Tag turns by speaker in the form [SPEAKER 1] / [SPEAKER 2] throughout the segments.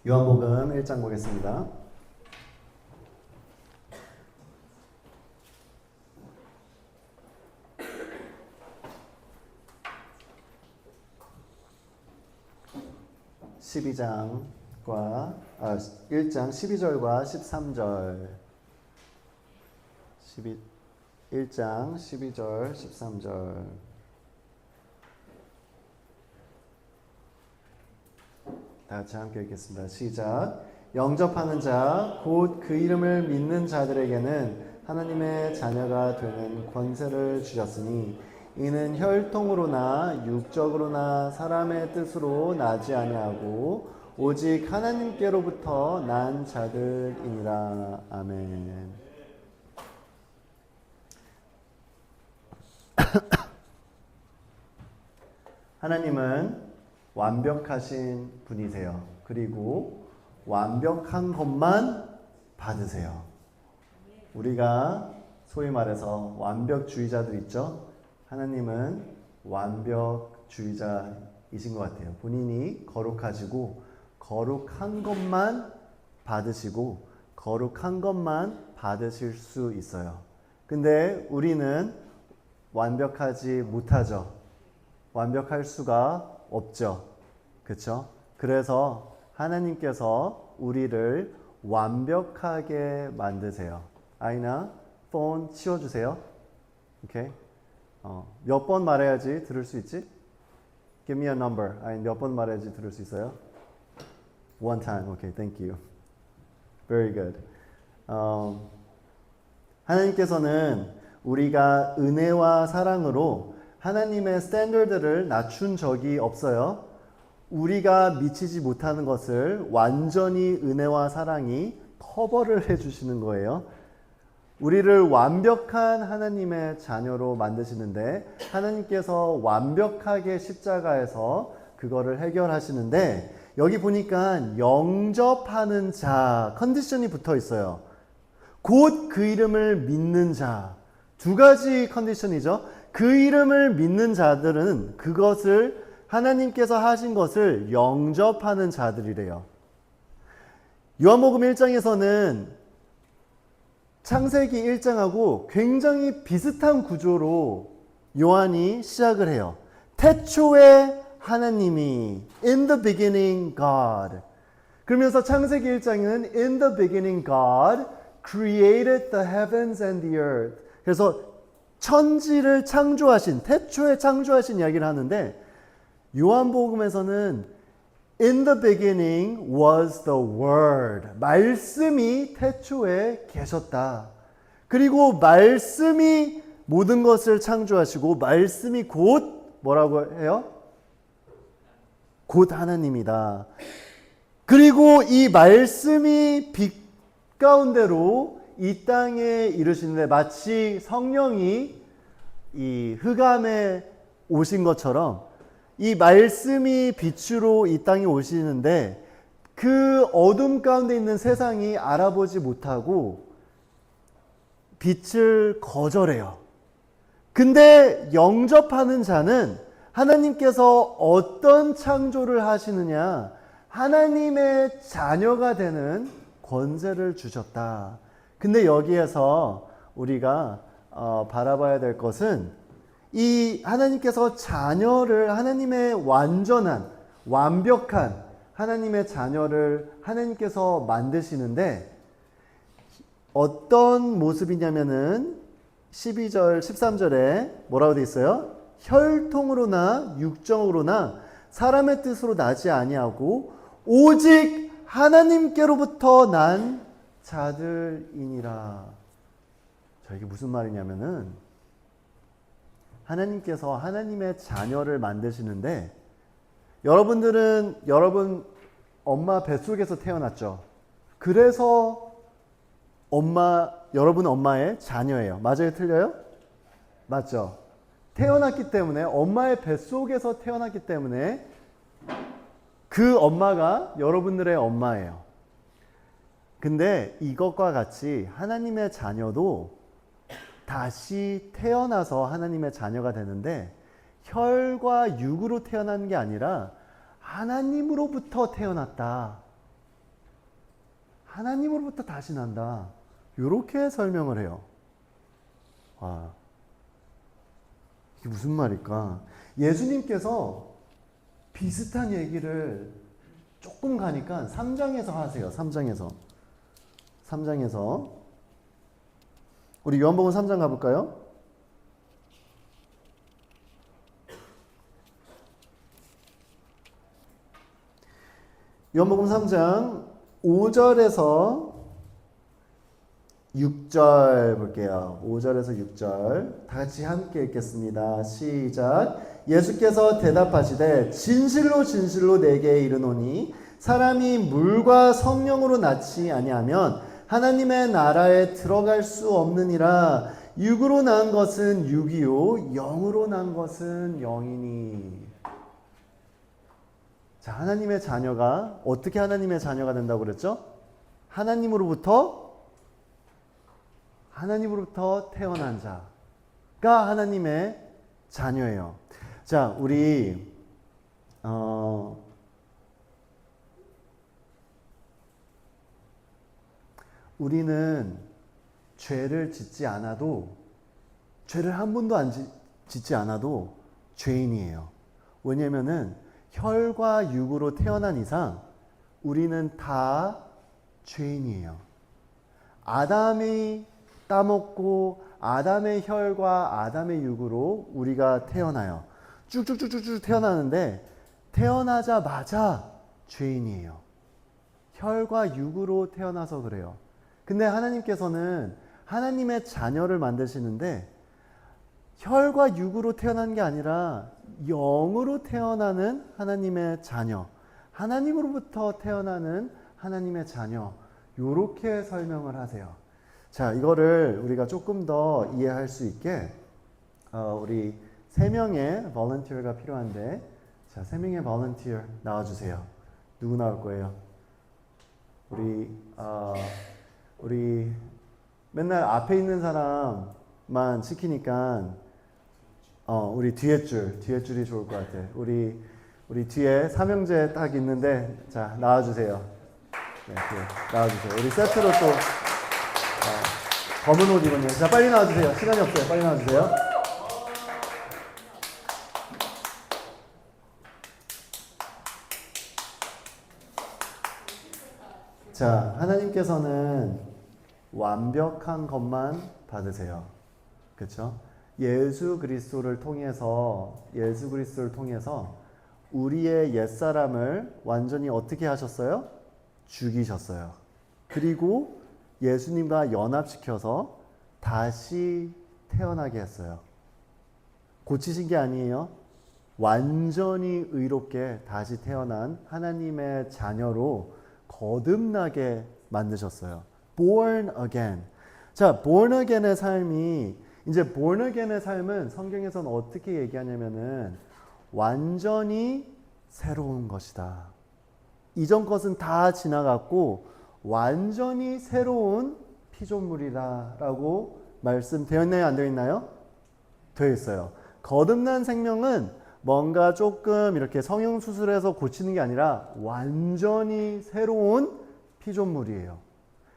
[SPEAKER 1] 요한복음 1장 보겠습니다. (12장과) 1장 12절과 13절 1장 12절 13절 다 같이 함께 읽겠습니다. 시작. 영접하는 자, 곧 그 이름을 믿는 자들에게는 하나님의 자녀가 되는 권세를 주셨으니 이는 혈통으로나 육적으로나 사람의 뜻으로 나지 아니하고 오직 하나님께로부터 난 자들이니라. 아멘. 하나님은 완벽하신 분이세요. 그리고 완벽한 것만 받으세요. 우리가 소위 말해서 완벽주의자들 있죠? 하나님은 완벽주의자이신 것 같아요. 본인이 거룩하시고 거룩한 것만 받으시고 거룩한 것만 받으실 수 있어요. 근데 우리는 완벽하지 못하죠. 완벽할 수가 없죠. 그렇죠? 그래서 하나님께서 우리를 완벽하게 만드세요. 아이나 폰 치워주세요. 오케이? 몇 번 말해야지 들을 수 있지? Give me a number. 아니, 몇 번 말해야지 들을 수 있어요? One time. Okay, thank you. Very good. 하나님께서는 우리가 은혜와 사랑으로 하나님의 스탠더드를 낮춘 적이 없어요. 우리가 미치지 못하는 것을 완전히 은혜와 사랑이 커버를 해주시는 거예요. 우리를 완벽한 하나님의 자녀로 만드시는데 하나님께서 완벽하게 십자가에서 그거를 해결하시는데 여기 보니까 영접하는 자 컨디션이 붙어 있어요. 곧 그 이름을 믿는 자. 두 가지 컨디션이죠. 그 이름을 믿는 자들은 그것을 하나님께서 하신 것을 영접하는 자들이래요. 요한복음 1장에서는 창세기 1장하고 굉장히 비슷한 구조로 요한이 시작을 해요. 태초에 하나님이 In the beginning God. 그러면서 창세기 1장은 In the beginning God created the heavens and the earth. 그래서 천지를 창조하신, 태초에 창조하신 이야기를 하는데 요한복음에서는 In the beginning was the Word. 말씀이 태초에 계셨다. 그리고 말씀이 모든 것을 창조하시고 말씀이 곧 뭐라고 해요? 곧 하나님이다. 그리고 이 말씀이 빛 가운데로 이 땅에 이르시는데 마치 성령이 이 흑암에 오신 것처럼 이 말씀이 빛으로 이 땅에 오시는데 그 어둠 가운데 있는 세상이 알아보지 못하고 빛을 거절해요. 근데 영접하는 자는 하나님께서 어떤 창조를 하시느냐? 하나님의 자녀가 되는 권세를 주셨다. 근데 여기에서 우리가 바라봐야 될 것은 이 하나님께서 자녀를 하나님의 완전한 완벽한 하나님의 자녀를 하나님께서 만드시는데 어떤 모습이냐면은 12절 13절에 뭐라고 되어 있어요? 혈통으로나 육정으로나 사람의 뜻으로 나지 아니하고 오직 하나님께로부터 난 자들이니라. 자, 이게 무슨 말이냐면은 하나님께서 하나님의 자녀를 만드시는데 여러분들은 여러분 엄마 뱃속에서 태어났죠. 그래서 여러분 엄마의 자녀예요. 맞아요? 틀려요? 맞죠? 태어났기 때문에 엄마의 뱃속에서 태어났기 때문에 그 엄마가 여러분들의 엄마예요. 근데 이것과 같이 하나님의 자녀도 다시 태어나서 하나님의 자녀가 되는데 혈과 육으로 태어난 게 아니라 하나님으로부터 태어났다. 하나님으로부터 다시 난다. 이렇게 설명을 해요. 와, 이게 무슨 말일까? 예수님께서 비슷한 얘기를 조금 가니까 3장에서 하세요. 3장에서 우리 요한복음 3장 가볼까요? 요한복음 3장 5절에서 6절 볼게요. 5절에서 6절 다 같이 함께 읽겠습니다. 시작. 예수께서 대답하시되 진실로 진실로 내게 이르노니 사람이 물과 성령으로 낳지 아니하면 하나님의 나라에 들어갈 수 없느니라. 육으로 난 것은 육이요 영으로 난 것은 영이니. 자, 하나님의 자녀가 어떻게 하나님의 자녀가 된다고 그랬죠? 하나님으로부터 태어난 자가 하나님의 자녀예요. 자, 우리는 죄를 짓지 않아도, 죄를 한 번도 안 짓지 않아도 죄인이에요. 왜냐면은 혈과 육으로 태어난 이상 우리는 다 죄인이에요. 아담이 따먹고 아담의 혈과 아담의 육으로 우리가 태어나요. 쭉쭉쭉쭉 태어나는데 태어나자마자 죄인이에요. 혈과 육으로 태어나서 그래요. 근데 하나님께서는 하나님의 자녀를 만드시는데 혈과 육으로 태어난 게 아니라 영으로 태어나는 하나님의 자녀, 하나님으로부터 태어나는 하나님의 자녀, 요렇게 설명을 하세요. 자, 이거를 우리가 조금 더 이해할 수 있게 우리 3명의 volunteer가 필요한데, 자, 3명의 volunteer 나와주세요. 누구 나올 거예요? 우리 맨날 앞에 있는 사람만 시키니까 우리 뒤에 줄이 좋을 것 같아. 우리 뒤에 삼형제 딱 있는데, 자, 나와주세요. 네, 나와주세요. 우리 세트로 또 검은 옷 입었네요. 자, 빨리 나와주세요. 시간이 없어요. 빨리 나와주세요. 자, 하나님께서는 완벽한 것만 받으세요. 그렇죠? 예수 그리스도를 통해서 우리의 옛사람을 완전히 어떻게 하셨어요? 죽이셨어요. 그리고 예수님과 연합시켜서 다시 태어나게 했어요. 고치신 게 아니에요. 완전히 의롭게 다시 태어난 하나님의 자녀로 거듭나게 만드셨어요. Born again. 자, born again의 삶이, 이제 born again의 삶은 성경에서는 어떻게 얘기하냐면은 완전히 새로운 것이다. 이전 것은 다 지나갔고 완전히 새로운 피조물이다라고 말씀되어 있나요? 안 되어 있나요? 되어 있어요. 거듭난 생명은 뭔가 조금 이렇게 성형수술해서 고치는 게 아니라 완전히 새로운 피조물이에요.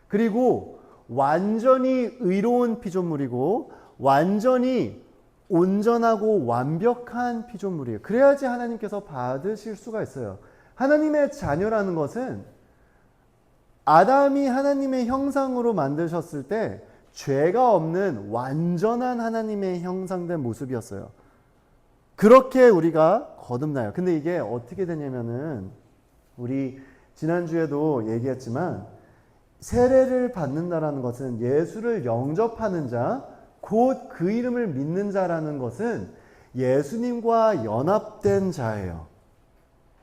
[SPEAKER 1] 그리고 완전히 의로운 피조물이고 완전히 온전하고 완벽한 피조물이에요. 그래야지 하나님께서 받으실 수가 있어요. 하나님의 자녀라는 것은 아담이 하나님의 형상으로 만드셨을 때 죄가 없는 완전한 하나님의 형상된 모습이었어요. 그렇게 우리가 거듭나요. 근데 이게 어떻게 되냐면은 우리 지난주에도 얘기했지만 세례를 받는다라는 것은 예수를 영접하는 자, 곧 그 이름을 믿는 자라는 것은 예수님과 연합된 자예요.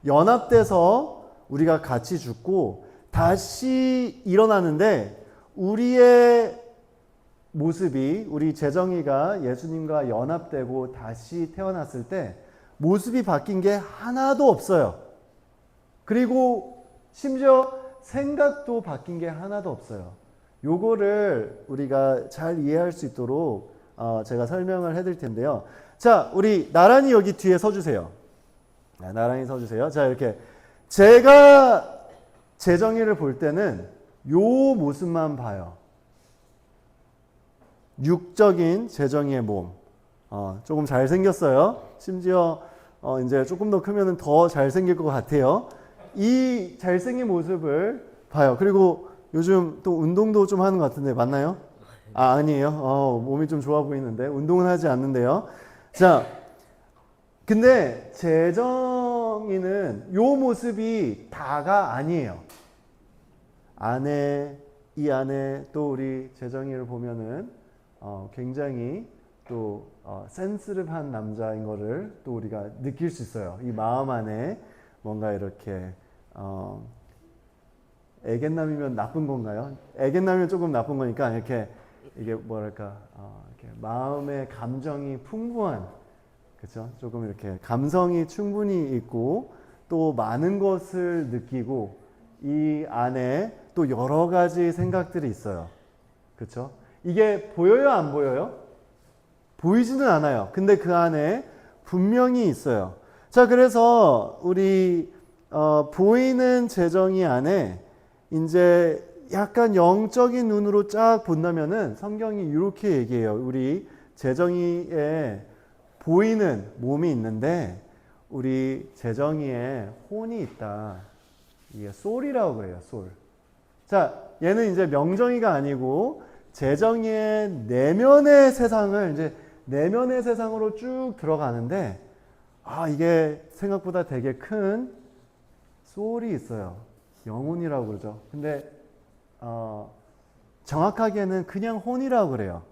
[SPEAKER 1] 연합돼서 우리가 같이 죽고 다시 일어나는데 우리의 모습이, 우리 재정이가 예수님과 연합되고 다시 태어났을 때 모습이 바뀐 게 하나도 없어요. 그리고 심지어 생각도 바뀐 게 하나도 없어요. 요거를 우리가 잘 이해할 수 있도록 제가 설명을 해드릴 텐데요. 자, 우리 나란히 여기 뒤에 서주세요. 나란히 서주세요. 자, 이렇게 제가 재정이를 볼 때는 요 모습만 봐요. 육적인 재정이의 몸. 조금 잘생겼어요. 심지어 이제 조금 더 크면 더 잘생길 것 같아요. 이 잘생긴 모습을 봐요. 그리고 요즘 또 운동도 좀 하는 것 같은데 맞나요? 아니에요. 몸이 좀 좋아 보이는데 운동은 하지 않는데요. 자, 근데 재정이는 요 모습이 다가 아니에요. 이 안에 또 우리 재정이를 보면은 굉장히 또 센스티브한 남자인 거를 또 우리가 느낄 수 있어요. 이 마음 안에 뭔가 이렇게 애견남이면 나쁜 건가요? 애견남이면 조금 나쁜 거니까 이렇게 이게 뭐랄까 이렇게 마음의 감정이 풍부한 그렇죠? 조금 이렇게 감성이 충분히 있고 또 많은 것을 느끼고 이 안에 또 여러 가지 생각들이 있어요. 그렇죠? 이게 보여요, 안 보여요? 보이지는 않아요. 근데 그 안에 분명히 있어요. 자, 그래서 우리 보이는 재정이 안에 이제 약간 영적인 눈으로 쫙 본다면은 성경이 이렇게 얘기해요. 우리 재정이에 보이는 몸이 있는데 우리 재정이에 혼이 있다. 이게 소울이라고 그래요. 소울. 자, 얘는 이제 명정이가 아니고 재정이의 내면의 세상을 이제 내면의 세상으로 쭉 들어가는데 이게 생각보다 되게 큰 소울이 있어요. 영혼이라고 그러죠. 근데 정확하게는 그냥 혼이라고 그래요.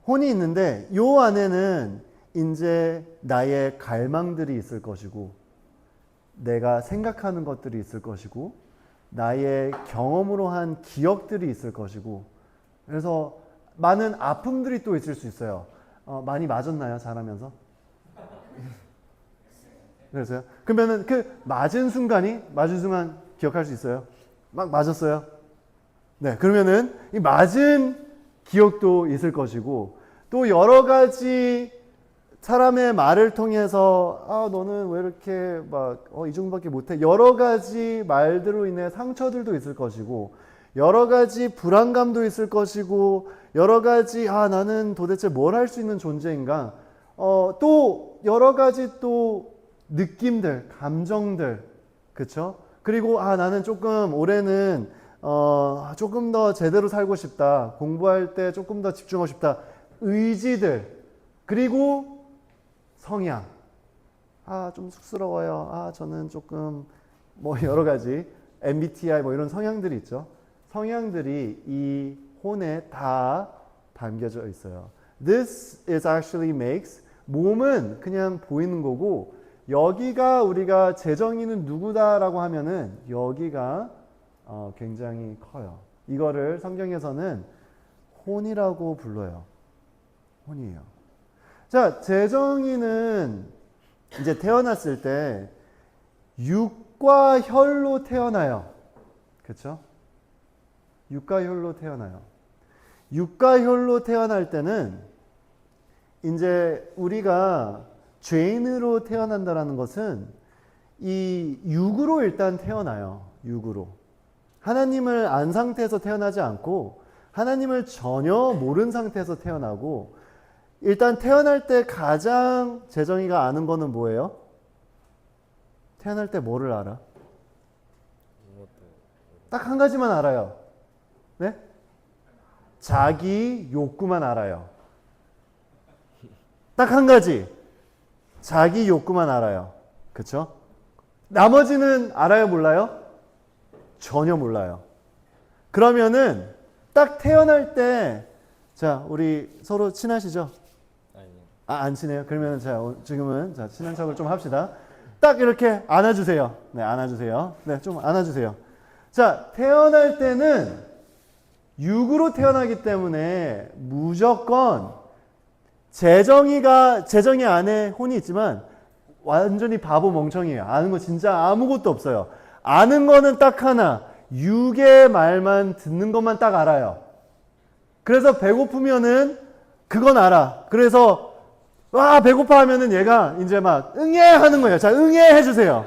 [SPEAKER 1] 혼이 있는데 요 안에는 이제 나의 갈망들이 있을 것이고 내가 생각하는 것들이 있을 것이고 나의 경험으로 한 기억들이 있을 것이고 그래서 많은 아픔들이 또 있을 수 있어요. 많이 맞았나요? 잘하면서? 그래서요? 그러면은 그 맞은 순간 기억할 수 있어요? 막 맞았어요? 네, 그러면은 이 맞은 기억도 있을 것이고 또 여러 가지 사람의 말을 통해서 너는 왜 이렇게 막 이 정도밖에 못해 여러 가지 말들로 인해 상처들도 있을 것이고 여러 가지 불안감도 있을 것이고 여러 가지 나는 도대체 뭘 할 수 있는 존재인가 또 여러 가지 또 느낌들 감정들 그쵸 그리고 나는 조금 올해는 조금 더 제대로 살고 싶다 공부할 때 조금 더 집중하고 싶다 의지들 그리고 성향 좀 쑥스러워요 저는 조금 뭐 여러 가지 MBTI 뭐 이런 성향들이 있죠 성향들이 이 혼에 다 담겨져 있어요. This is actually makes 몸은 그냥 보이는 거고 여기가 우리가 재정이는 누구다라고 하면은 여기가 굉장히 커요. 이거를 성경에서는 혼이라고 불러요. 혼이에요. 자, 재정이는 이제 태어났을 때 육과 혈로 태어나요. 그렇죠? 육과 혈로 태어나요. 육과 혈로 태어날 때는 이제 우리가 죄인으로 태어난다라는 것은 이 육으로 일단 태어나요. 육으로. 하나님을 안 상태에서 태어나지 않고 하나님을 전혀 모른 상태에서 태어나고 일단 태어날 때 가장 재정이가 아는 거는 뭐예요? 태어날 때 뭐를 알아? 딱 한 가지만 알아요. 네? 자기 욕구만 알아요. 딱 한 가지. 자기 욕구만 알아요. 그쵸? 나머지는 알아요, 몰라요? 전혀 몰라요. 그러면은 딱 태어날 때, 자, 우리 서로 친하시죠?
[SPEAKER 2] 아니요.
[SPEAKER 1] 안 친해요? 그러면 지금은 친한 척을 좀 합시다. 딱 이렇게 안아주세요. 네, 안아주세요. 네, 좀 안아주세요. 자, 태어날 때는 육으로 태어나기 때문에 무조건 재정이 안에 혼이 있지만 완전히 바보 멍청이에요. 아는 거 진짜 아무것도 없어요. 아는 거는 딱 하나. 육의 말만 듣는 것만 딱 알아요. 그래서 배고프면은 그건 알아. 그래서 와 배고파 하면은 얘가 이제 막 응애 하는 거예요. 자 응애 해주세요.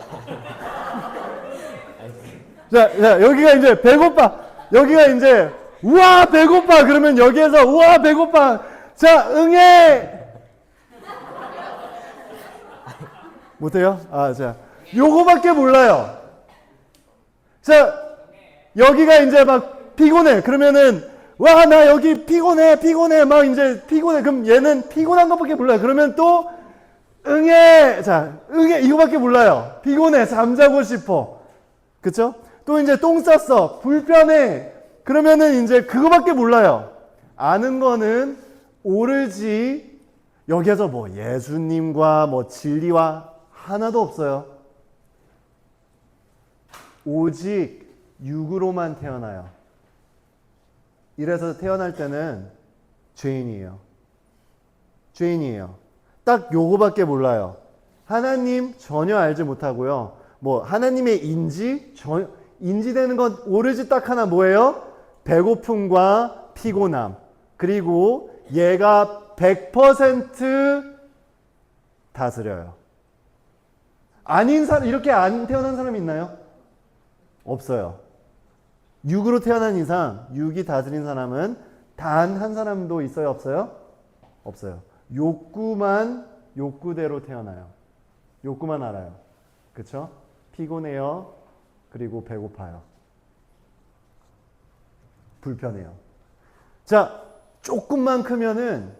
[SPEAKER 1] 자, 여기가 이제 배고파. 여기가 이제 우와 배고파. 그러면 여기에서 우와 배고파. 자, 응애. 못해요? 자, 요거밖에 몰라요. 자, 여기가 이제 막 피곤해. 그러면은 와, 나 여기 피곤해. 막 이제 피곤해. 그럼 얘는 피곤한 것밖에 몰라요. 그러면 또 응애. 자, 응애 이거밖에 몰라요. 피곤해. 잠자고 싶어. 그쵸? 또 이제 똥 쌌어. 불편해. 그러면은 이제 그거밖에 몰라요. 아는 거는 오르지 여기에서 뭐 예수님과 뭐 진리와 하나도 없어요. 오직 육으로만 태어나요. 이래서 태어날 때는 죄인이에요. 딱 요거밖에 몰라요. 하나님 전혀 알지 못하고요. 뭐 하나님의 인지되는 건 오로지 딱 하나 뭐예요? 배고픔과 피곤함. 그리고 얘가 100% 다스려요. 아닌 사람, 이렇게 안 태어난 사람이 있나요? 없어요. 육으로 태어난 이상, 육이 다스린 사람은 단 한 사람도 있어요? 없어요? 없어요. 욕구대로 태어나요. 욕구만 알아요. 그쵸? 피곤해요. 그리고 배고파요. 불편해요. 자, 조금만 크면은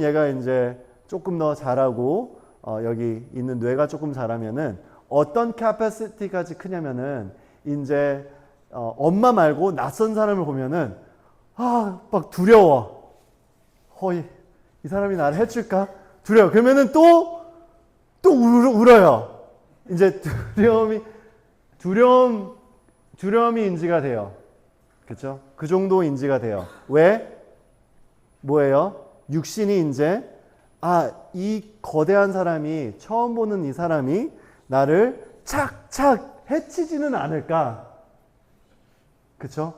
[SPEAKER 1] 얘가 이제 조금 더 자라고 여기 있는 뇌가 조금 자라면은 어떤 캐퍼시티까지 크냐면은 이제 엄마 말고 낯선 사람을 보면은 막 두려워. 이 사람이 나를 해칠까? 두려워. 그러면은 또 울어요. 이제 두려움이 인지가 돼요. 그렇죠? 그 정도 인지가 돼요. 왜? 뭐예요? 육신이 이제 이 거대한 사람이 처음 보는 이 사람이 나를 착착 해치지는 않을까? 그렇죠?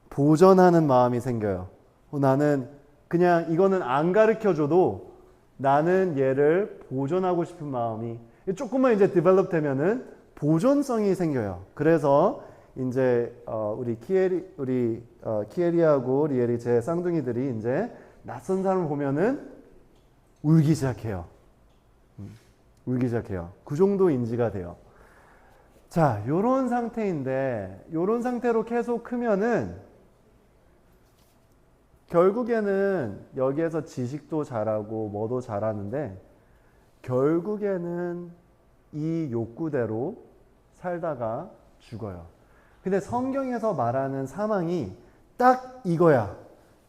[SPEAKER 1] 보전하는 마음이 생겨요. 나는 그냥 이거는 안 가르쳐줘도 나는 얘를 보존하고 싶은 마음이 조금만 이제 디벨롭 되면은 보존성이 생겨요. 그래서 이제 우리 키에리하고 리엘이 제 쌍둥이들이 이제 낯선 사람을 보면은 울기 시작해요. 그 정도 인지가 돼요. 자, 요런 상태인데 요런 상태로 계속 크면은 결국에는 여기에서 지식도 잘하고 뭐도 잘하는데 결국에는 이 욕구대로 살다가 죽어요. 근데 성경에서 말하는 사망이 딱 이거야.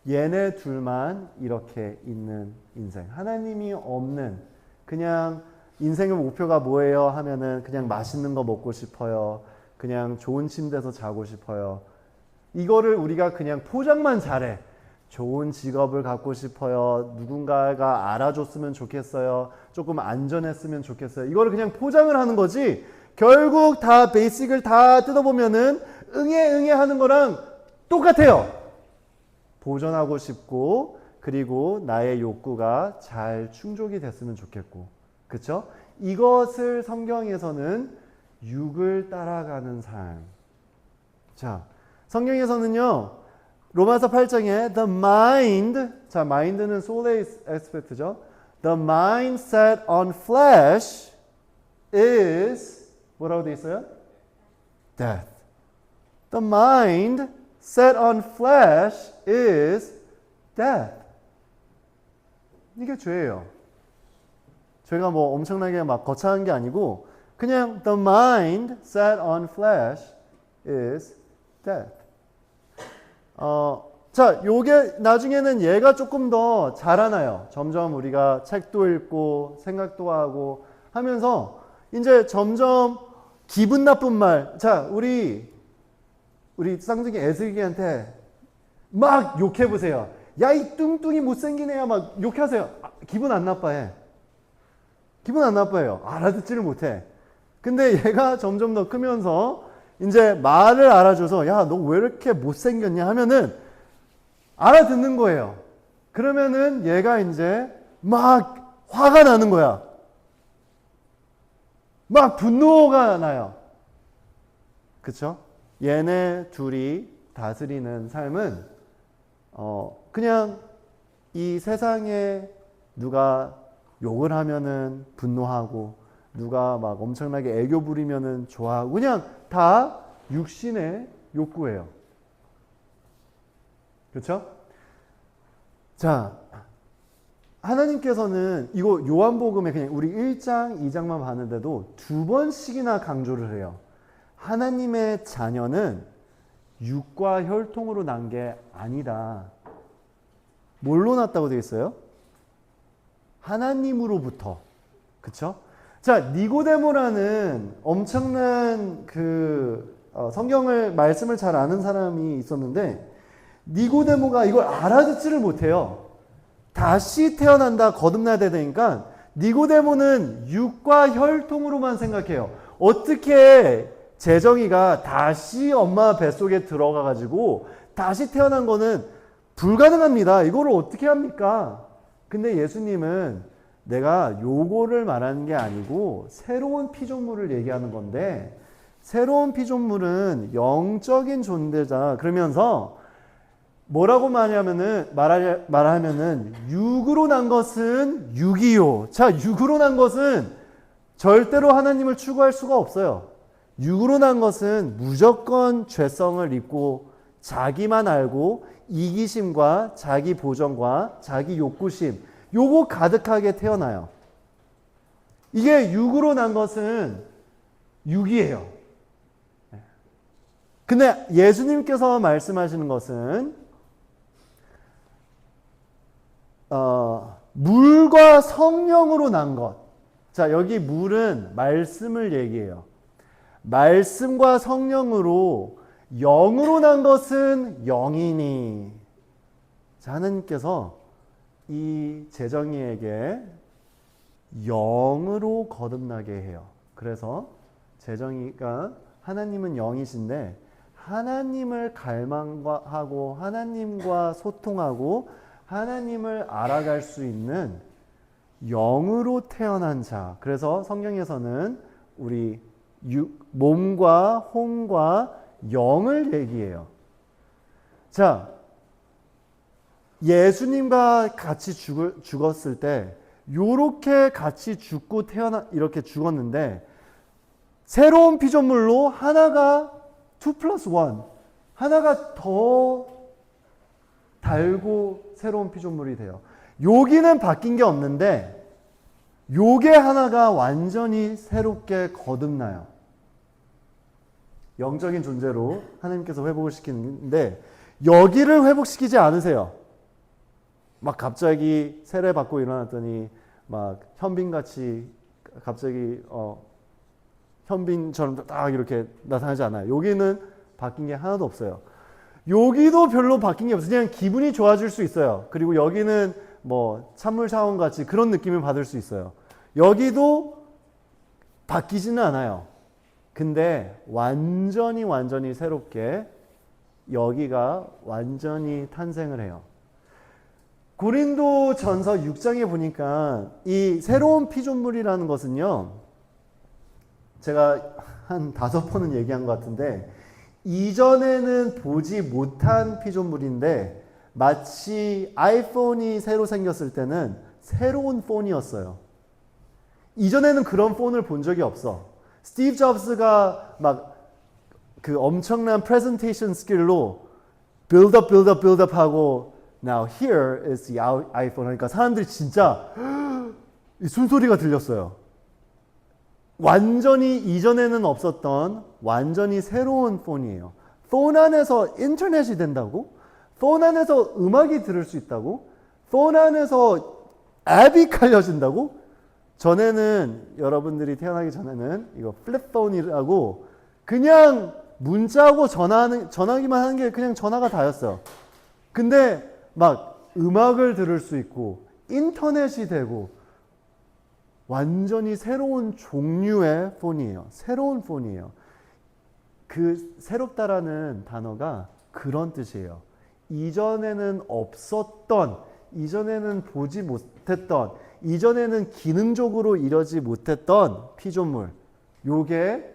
[SPEAKER 1] 얘네 둘만 이렇게 있는 인생. 하나님이 없는, 그냥 인생의 목표가 뭐예요 하면은 그냥 맛있는 거 먹고 싶어요. 그냥 좋은 침대에서 자고 싶어요. 이거를 우리가 그냥 포장만 잘해. 좋은 직업을 갖고 싶어요. 누군가가 알아줬으면 좋겠어요. 조금 안전했으면 좋겠어요. 이거를 그냥 포장을 하는 거지. 결국 다 베이직을 다 뜯어보면은 응애 하는 거랑 똑같아요. 보존하고 싶고, 그리고 나의 욕구가 잘 충족이 됐으면 좋겠고, 그쵸? 이것을 성경에서는 육을 따라가는 삶. 자, 성경에서는요, 로마서 8장에 the mind, 자, mind는 soul의 aspect죠. The mind set on flesh is, 뭐라고 돼 있어요? Death. The mind set on flesh is death. 이게 죄예요. 죄가 뭐 엄청나게 막 거창한 게 아니고 그냥 the mind set on flesh is death. 자, 요게 나중에는 얘가 조금 더 자라나요. 점점 우리가 책도 읽고 생각도 하고 하면서 이제 점점 기분 나쁜 말. 자, 우리 쌍둥이 애슬기한테 막 욕해보세요. 야, 이 뚱뚱이 못생긴 애야. 막 욕하세요. 기분 안 나빠해. 기분 안 나빠해요. 알아듣지를 못해. 근데 얘가 점점 더 크면서 이제 말을 알아줘서 야, 너 왜 이렇게 못생겼냐 하면은 알아듣는 거예요. 그러면은 얘가 이제 막 화가 나는 거야. 막 분노가 나요. 그쵸? 얘네 둘이 다스리는 삶은 그냥 이 세상에 누가 욕을 하면은 분노하고 누가 막 엄청나게 애교 부리면은 좋아하고 그냥 다 육신의 욕구예요. 그렇죠? 자, 하나님께서는 이거 요한복음에 그냥 우리 1장, 2장만 봤는데도 두 번씩이나 강조를 해요. 하나님의 자녀는 육과 혈통으로 난 게 아니다. 뭘로 났다고 되어 있어요? 하나님으로부터. 그쵸? 자, 니고데모라는 엄청난 성경을 말씀을 잘 아는 사람이 있었는데 니고데모가 이걸 알아듣지를 못해요. 다시 태어난다, 거듭나야 되니까 니고데모는 육과 혈통으로만 생각해요. 어떻게 재정이가 다시 엄마 뱃속에 들어가 가지고 다시 태어난 거는 불가능합니다. 이거를 어떻게 합니까? 근데 예수님은 내가 요거를 말하는 게 아니고 새로운 피조물을 얘기하는 건데 새로운 피조물은 영적인 존재자. 그러면서 뭐라고 말하면은 육으로 난 것은 육이요. 자, 육으로 난 것은 절대로 하나님을 추구할 수가 없어요. 육으로 난 것은 무조건 죄성을 입고 자기만 알고 이기심과 자기 보정과 자기 욕구심 요거 가득하게 태어나요. 이게 육으로 난 것은 육이에요. 근데 예수님께서 말씀하시는 것은 물과 성령으로 난 것. 자, 여기 물은 말씀을 얘기해요. 말씀과 성령으로 영으로 난 것은 영이니. 자, 하나님께서 이 재정이에게 영으로 거듭나게 해요. 그래서 재정이가 하나님은 영이신데 하나님을 갈망하고 하나님과 소통하고 하나님을 알아갈 수 있는 영으로 태어난 자. 그래서 성경에서는 우리 몸과 혼과 영을 얘기해요. 자, 예수님과 같이 죽었을 때 요렇게 같이 죽고 이렇게 죽었는데 새로운 피조물로 하나가 2+1 하나가 더 달고 새로운 피조물이 돼요. 여기는 바뀐 게 없는데 요게 하나가 완전히 새롭게 거듭나요. 영적인 존재로 하나님께서 회복을 시키는데 여기를 회복시키지 않으세요. 막 갑자기 세례 받고 일어났더니 막 현빈같이 갑자기 현빈처럼 딱 이렇게 나타나지 않아요. 여기는 바뀐 게 하나도 없어요. 여기도 별로 바뀐 게 없어요. 그냥 기분이 좋아질 수 있어요. 그리고 여기는 뭐 찬물 샤워 같이 그런 느낌을 받을 수 있어요. 여기도 바뀌지는 않아요. 근데 완전히 새롭게 여기가 완전히 탄생을 해요. 고린도 전서 6장에 보니까 이 새로운 피조물이라는 것은요, 제가 한 5번은 얘기한 것 같은데, 이전에는 보지 못한 피조물인데, 마치 아이폰이 새로 생겼을 때는 새로운 폰이었어요. 이전에는 그런 폰을 본 적이 없어. 스티브 잡스가 막 그 엄청난 프레젠테이션 스킬로 빌드업 하고 Now here is the iPhone 하니까 사람들이 진짜 이 숨소리가 들렸어요. 완전히 이전에는 없었던 완전히 새로운 폰이에요. 폰 안에서 인터넷이 된다고? 폰 안에서 음악이 들을 수 있다고? 폰 안에서 앱이 깔려진다고? 전에는 여러분들이 태어나기 전에는 이거 플립폰이라고 그냥 문자하고 전화기만 하는 게 그냥 전화가 다였어요. 근데 막 음악을 들을 수 있고 인터넷이 되고 완전히 새로운 종류의 폰이에요. 새로운 폰이에요. 그 새롭다라는 단어가 그런 뜻이에요. 이전에는 없었던, 이전에는 보지 못했던, 이전에는 기능적으로 이러지 못했던 피조물. 요게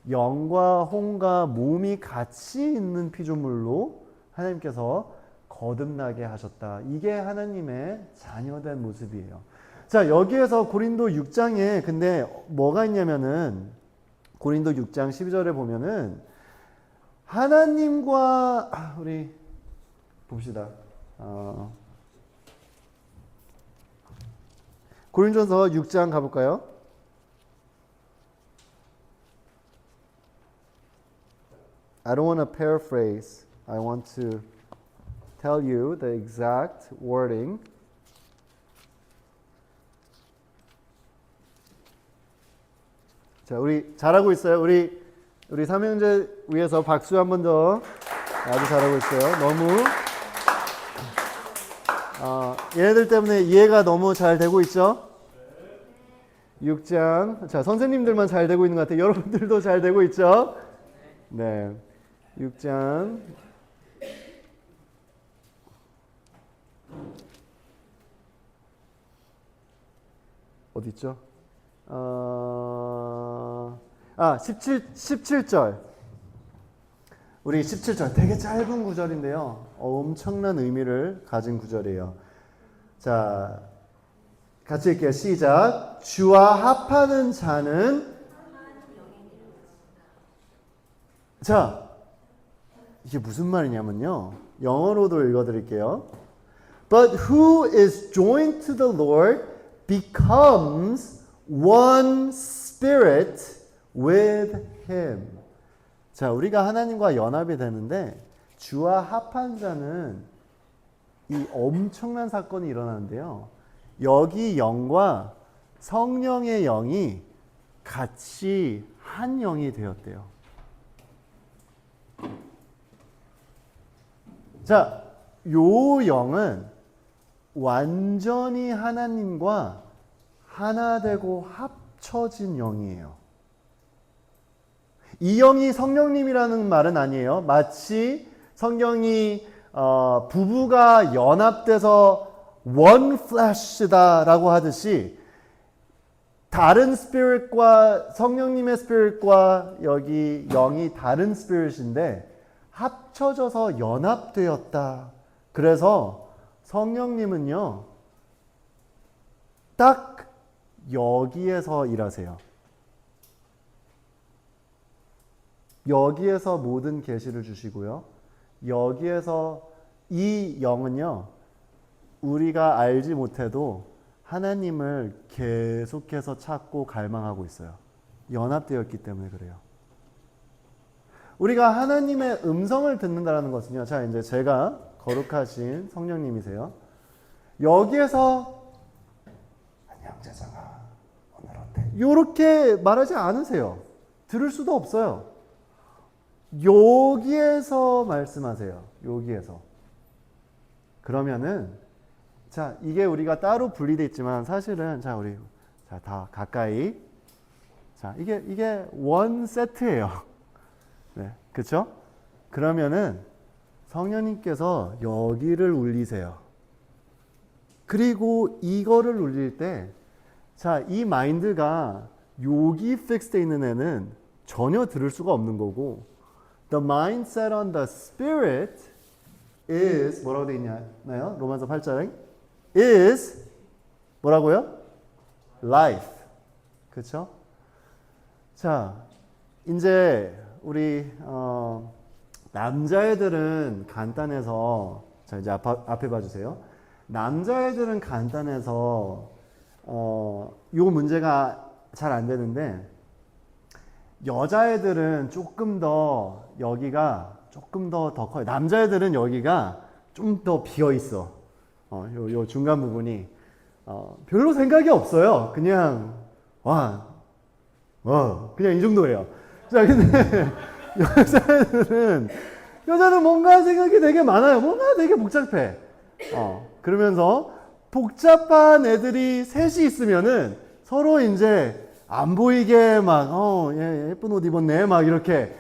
[SPEAKER 1] 영과 홍과 몸이 같이 있는 피조물로 하나님께서 거듭나게 하셨다. 이게 하나님의 자녀된 모습이에요. 자, 여기에서 고린도 6장에 근데 뭐가 있냐면은 고린도 6장 12절에 보면은 하나님과 우리 봅시다. 고린도서 6장 가볼까요? I don't want to paraphrase. I want to tell you the exact wording. 자, 우리 잘하고 있어요. 우리 삼형제 위해서 박수 한 번 더. 아주 잘하고 있어요. 너무 얘네들 때문에 이해가 너무 잘 되고 있죠? 6장. 자, 선생님들만 잘 되고 있는 것 같아요. 여러분들도 잘 되고 있죠? 네. 6장. 어디 있죠? 17절. 우리 17절 되게 짧은 구절인데요. 엄청난 의미를 가진 구절이에요. 자, 같이 읽게요. 시작. 주와 합하는 자는 자, 이게 무슨 말이냐면요. 영어로도 읽어드릴게요. But who is joined to the Lord becomes one spirit with him. 자, 우리가 하나님과 연합이 되는데 주와 합한 자는 이 엄청난 사건이 일어나는데요. 여기 영과 성령의 영이 같이 한 영이 되었대요. 자, 요 영은 완전히 하나님과 하나 되고 합쳐진 영이에요. 이 영이 성령님이라는 말은 아니에요. 마치 성경이 부부가 연합돼서 one flesh다라고 하듯이 다른 스피릿과 성령님의 스피릿과 여기 영이 다른 스피릿인데 합쳐져서 연합되었다. 그래서 성령님은요, 딱 여기에서 일하세요. 여기에서 모든 계시를 주시고요. 여기에서 이 영은요, 우리가 알지 못해도 하나님을 계속해서 찾고 갈망하고 있어요. 연합되었기 때문에 그래요. 우리가 하나님의 음성을 듣는다는 것은요. 자, 이제 제가 거룩하신 성령님이세요. 여기에서 안녕 재상아 오늘 어때? 이렇게 말하지 않으세요. 들을 수도 없어요. 여기에서 말씀하세요. 여기에서. 그러면은 자, 이게 우리가 따로 분리되어 있지만 사실은 자, 우리 자, 다 가까이. 자, 이게 원 세트예요. 네, 그렇죠? 그러면은 성령님께서 여기를 울리세요. 그리고 이거를 울릴 때, 자, 이 마인드가 여기 픽스되어 있는 애는 전혀 들을 수가 없는 거고, the mind set on the spirit is 뭐라고 되어 있나요? 로마서 8장 is 뭐라고요? life. 그렇죠? 자, 이제 우리 남자애들은 간단해서 자 이제 앞에 봐주세요. 남자애들은 간단해서 요 문제가 잘 안 되는데 여자애들은 조금 더 여기가 조금 더 커요. 남자애들은 여기가 좀 더 비어 있어. 요 중간 부분이 별로 생각이 없어요. 그냥 와 그냥 이 정도예요. 자, 근데 여자는 뭔가 생각이 되게 많아요. 뭔가 되게 복잡해. 그러면서 복잡한 애들이 셋이 있으면은 서로 이제 안 보이게 막, 예쁜 옷 입었네. 막 이렇게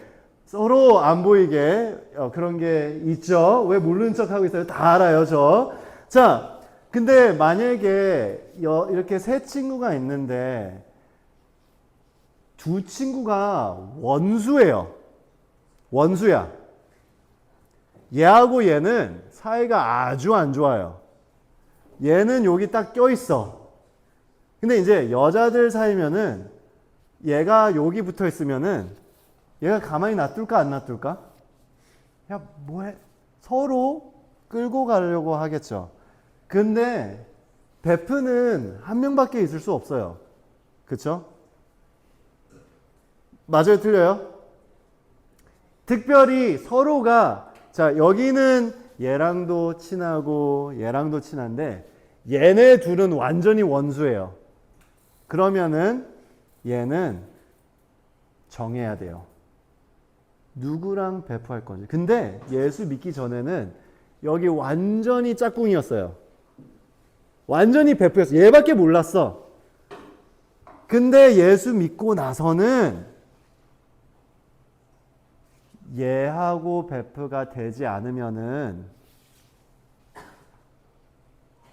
[SPEAKER 1] 서로 안 보이게 그런 게 있죠. 왜 모르는 척 하고 있어요? 다 알아요, 저. 자, 근데 만약에 이렇게 세 친구가 있는데 두 친구가 원수예요. 원수야. 얘하고 얘는 사이가 아주 안 좋아요. 얘는 여기 딱 껴있어. 근데 이제 여자들 사이면은 얘가 여기 붙어 있으면은 얘가 가만히 놔둘까 안 놔둘까? 야, 뭐해? 서로 끌고 가려고 하겠죠. 근데 베프는 한 명밖에 있을 수 없어요. 그쵸? 맞아요, 틀려요? 특별히 서로가, 자, 여기는 얘랑도 친하고 얘랑도 친한데 얘네 둘은 완전히 원수예요. 그러면은 얘는 정해야 돼요. 누구랑 베프할 건지. 근데 예수 믿기 전에는 여기 완전히 짝꿍이었어요. 완전히 베프였어. 얘밖에 몰랐어. 근데 예수 믿고 나서는 얘하고 베프가 되지 않으면은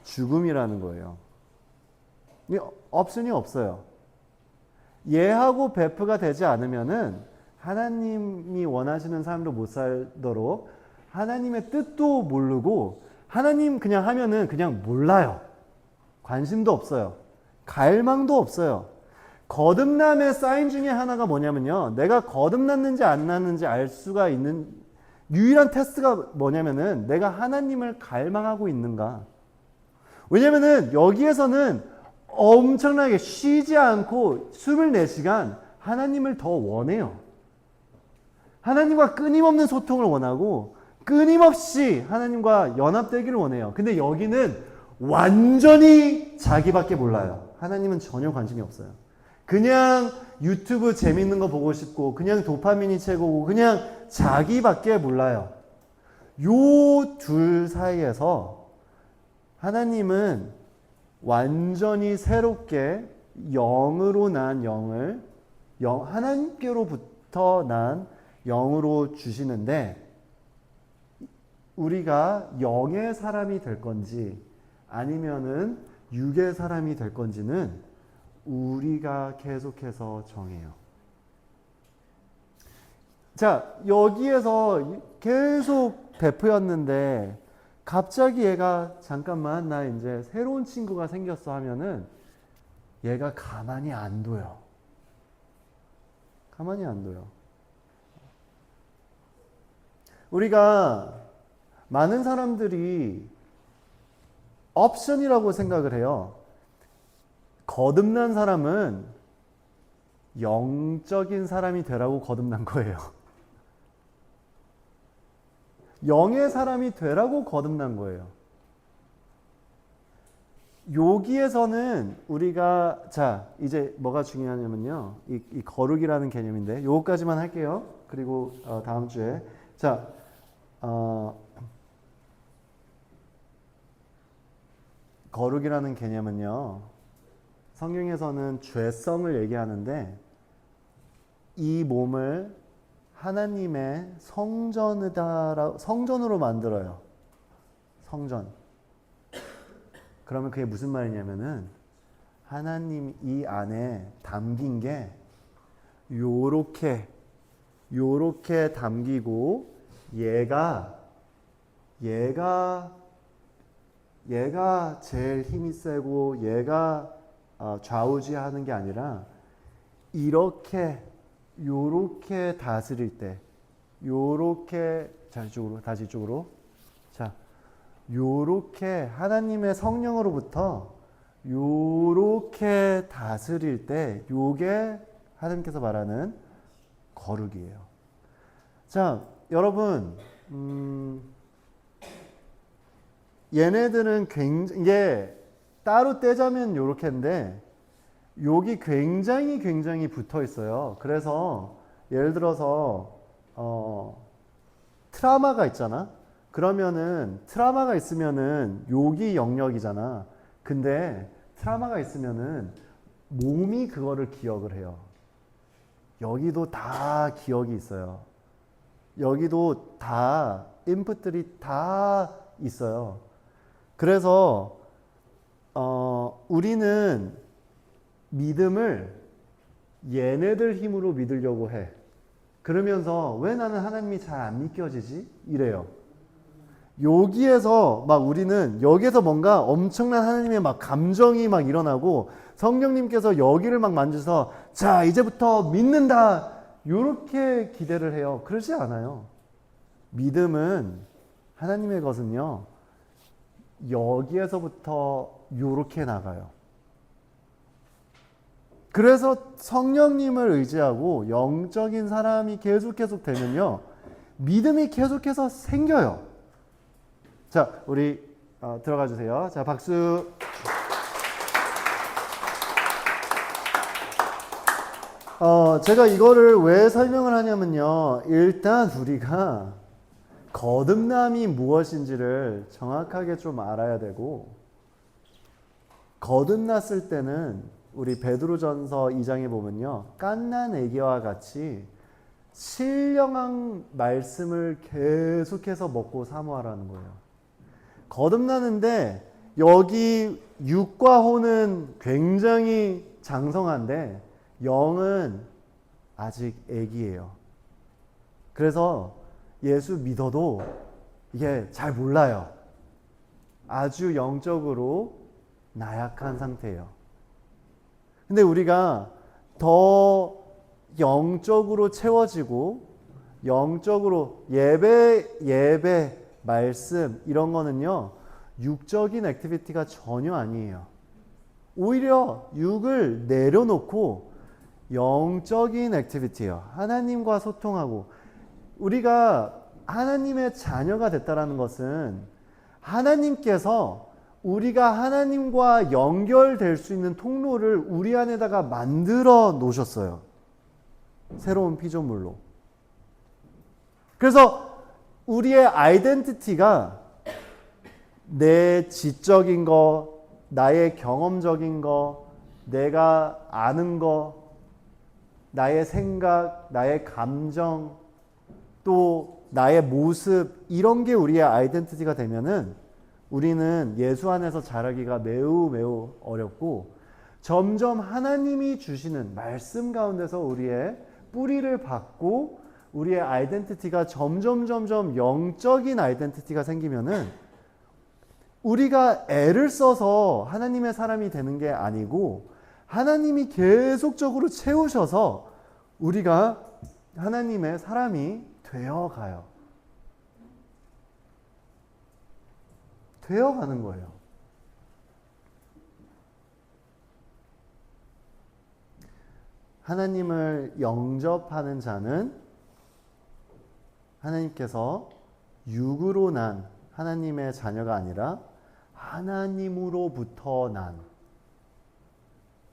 [SPEAKER 1] 죽음이라는 거예요. 옵션이 없어요. 얘하고 베프가 되지 않으면은 하나님이 원하시는 삶도 못 살도록 하나님의 뜻도 모르고 하나님 그냥 하면은 그냥 몰라요. 관심도 없어요. 갈망도 없어요. 거듭남의 사인 중에 하나가 뭐냐면요. 내가 거듭났는지 안 났는지 알 수가 있는 유일한 테스트가 뭐냐면은 내가 하나님을 갈망하고 있는가. 왜냐면은 여기에서는 엄청나게 쉬지 않고 24시간 하나님을 더 원해요. 하나님과 끊임없는 소통을 원하고 끊임없이 하나님과 연합되기를 원해요. 근데 여기는 완전히 자기밖에 몰라요. 하나님은 전혀 관심이 없어요. 그냥 유튜브 재밌는 거 보고 싶고 그냥 도파민이 최고고 그냥 자기밖에 몰라요. 요 둘 사이에서 하나님은 완전히 새롭게 영으로 난 영을 하나님께로부터 난 영으로 주시는데 우리가 영의 사람이 될 건지 아니면은 육의 사람이 될 건지는 우리가 계속해서 정해요. 자, 여기에서 계속 베프였는데 갑자기 얘가 잠깐만 나 이제 새로운 친구가 생겼어 하면은 얘가 가만히 안 둬요. 가만히 안 둬요. 우리가 많은 사람들이 옵션이라고 생각을 해요. 거듭난 사람은 영적인 사람이 되라고 거듭난 거예요. 영의 사람이 되라고 거듭난 거예요. 여기에서는 우리가 자 이제 뭐가 중요하냐면요. 이 거룩이라는 개념인데 요거까지만 할게요. 그리고 다음 주에 자 거룩이라는 개념은요. 성경에서는 죄성을 얘기하는데 이 몸을 하나님의 성전으로 만들어요. 성전. 그러면 그게 무슨 말이냐면은 하나님 이 안에 담긴 게 요렇게 담기고 얘가 제일 힘이 세고 얘가 좌우지하는 게 아니라 요렇게 다스릴 때 요렇게 다시 이쪽으로 자 요렇게 하나님의 성령으로부터 요렇게 다스릴 때 요게 하나님께서 말하는 거룩이에요. 자 여러분 얘네들은 굉장히 이게 따로 떼자면 요렇게인데 여기 굉장히 붙어 있어요. 그래서 예를 들어서 트라우마가 있잖아. 그러면은 트라우마가 있으면은 여기 영역이잖아. 근데 트라우마가 있으면은 몸이 그거를 기억을 해요. 여기도 다 기억이 있어요. 여기도 다 인풋들이 다 있어요. 그래서 우리는 믿음을 얘네들 힘으로 믿으려고 해. 그러면서 왜 나는 하나님이 잘 안 믿겨지지? 이래요. 여기에서 막 우리는 여기에서 뭔가 엄청난 하나님의 막 감정이 막 일어나고 성령님께서 여기를 막 만져서 자 이제부터 믿는다 요렇게 기대를 해요. 그러지 않아요. 믿음은 하나님의 것은요 여기에서부터 요렇게 나가요. 그래서 성령님을 의지하고 영적인 사람이 계속 되면요 믿음이 계속해서 생겨요. 자, 우리 들어가 주세요. 자, 박수. 제가 이거를 왜 설명을 하냐면요. 일단 우리가 거듭남이 무엇인지를 정확하게 좀 알아야 되고, 거듭났을 때는 우리 베드로전서 2장에 보면요. 갓난 애기와 같이 신령한 말씀을 계속해서 먹고 사모하라는 거예요. 거듭나는데 여기 육과 혼은 굉장히 장성한데 영은 아직 애기예요. 그래서 예수 믿어도 이게 잘 몰라요. 아주 영적으로 나약한 상태예요. 근데 우리가 더 영적으로 채워지고 영적으로 예배 말씀 이런 거는요 육적인 액티비티가 전혀 아니에요. 오히려 육을 내려놓고 영적인 액티비티예요. 하나님과 소통하고 우리가 하나님의 자녀가 됐다라는 것은 하나님께서 우리가 하나님과 연결될 수 있는 통로를 우리 안에다가 만들어 놓으셨어요. 새로운 피조물로. 그래서 우리의 아이덴티티가 내 지적인 거, 나의 경험적인 거, 내가 아는 거, 나의 생각, 나의 감정, 또 나의 모습 이런 게 우리의 아이덴티티가 되면은 우리는 예수 안에서 자라기가 매우 어렵고 점점 하나님이 주시는 말씀 가운데서 우리의 뿌리를 받고 우리의 아이덴티티가 점점 영적인 아이덴티티가 생기면은 우리가 애를 써서 하나님의 사람이 되는 게 아니고 하나님이 계속적으로 채우셔서 우리가 하나님의 사람이 되어가요. 되어가는 거예요. 하나님을 영접하는 자는 하나님께서 육으로 난 하나님의 자녀가 아니라 하나님으로부터 난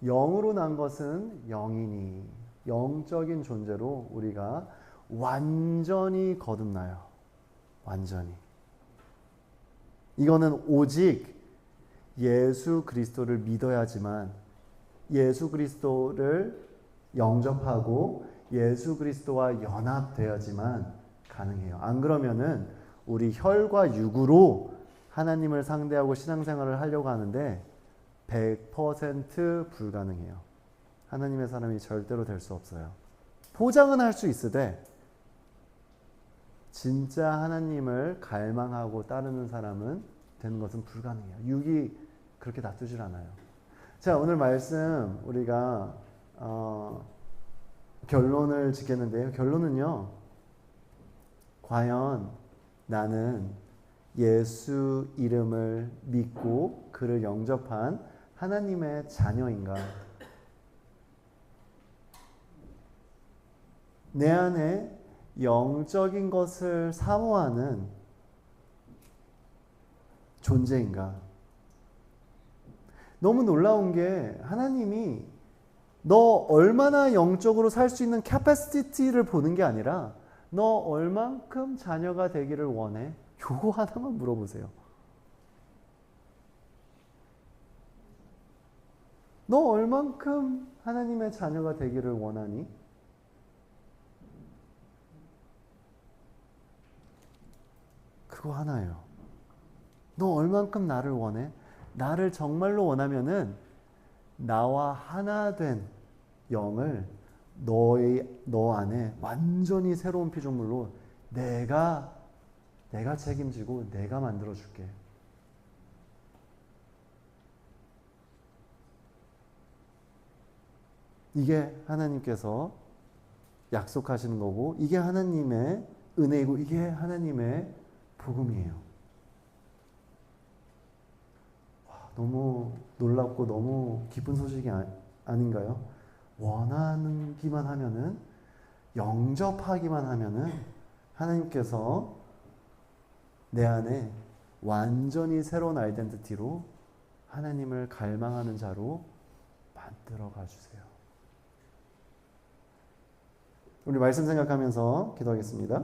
[SPEAKER 1] 영으로 난 것은 영이니 영적인 존재로 우리가 완전히 거듭나요. 완전히. 이거는 오직 예수 그리스도를 믿어야지만 예수 그리스도를 영접하고 예수 그리스도와 연합되어야지만 가능해요. 안 그러면은 우리 혈과 육으로 하나님을 상대하고 신앙생활을 하려고 하는데 100% 불가능해요. 하나님의 사람이 절대로 될 수 없어요. 포장은 할 수 있으되 진짜 하나님을 갈망하고 따르는 사람은 되는 것은 불가능해요. 육이 그렇게 놔두질 않아요. 자, 오늘 말씀 우리가 결론을 짓겠는데요. 결론은요. 과연 나는 예수 이름을 믿고 그를 영접한 하나님의 자녀인가? 내 안에 영적인 것을 사모하는 존재인가? 너무 놀라운 게 하나님이 너 얼마나 영적으로 살 수 있는 캐패시티를 보는 게 아니라 너 얼만큼 자녀가 되기를 원해? 요거 하나만 물어보세요. 너 얼만큼 하나님의 자녀가 되기를 원하니? 그거 하나예요. 너 얼만큼 나를 원해? 나를 정말로 원하면은 나와 하나 된 영을 너 안에 완전히 새로운 피조물로 내가 책임지고 내가 만들어 줄게. 이게 하나님께서 약속하시는 거고, 이게 하나님의 은혜이고, 이게 하나님의 복음이에요. 너무 놀랍고 너무 기쁜 소식이 아닌가요? 원하기만 하면은, 영접하기만 하면은 하나님께서 내 안에 완전히 새로운 아이덴티티로 하나님을 갈망하는 자로 만들어 가주세요. 우리 말씀 생각하면서 기도하겠습니다.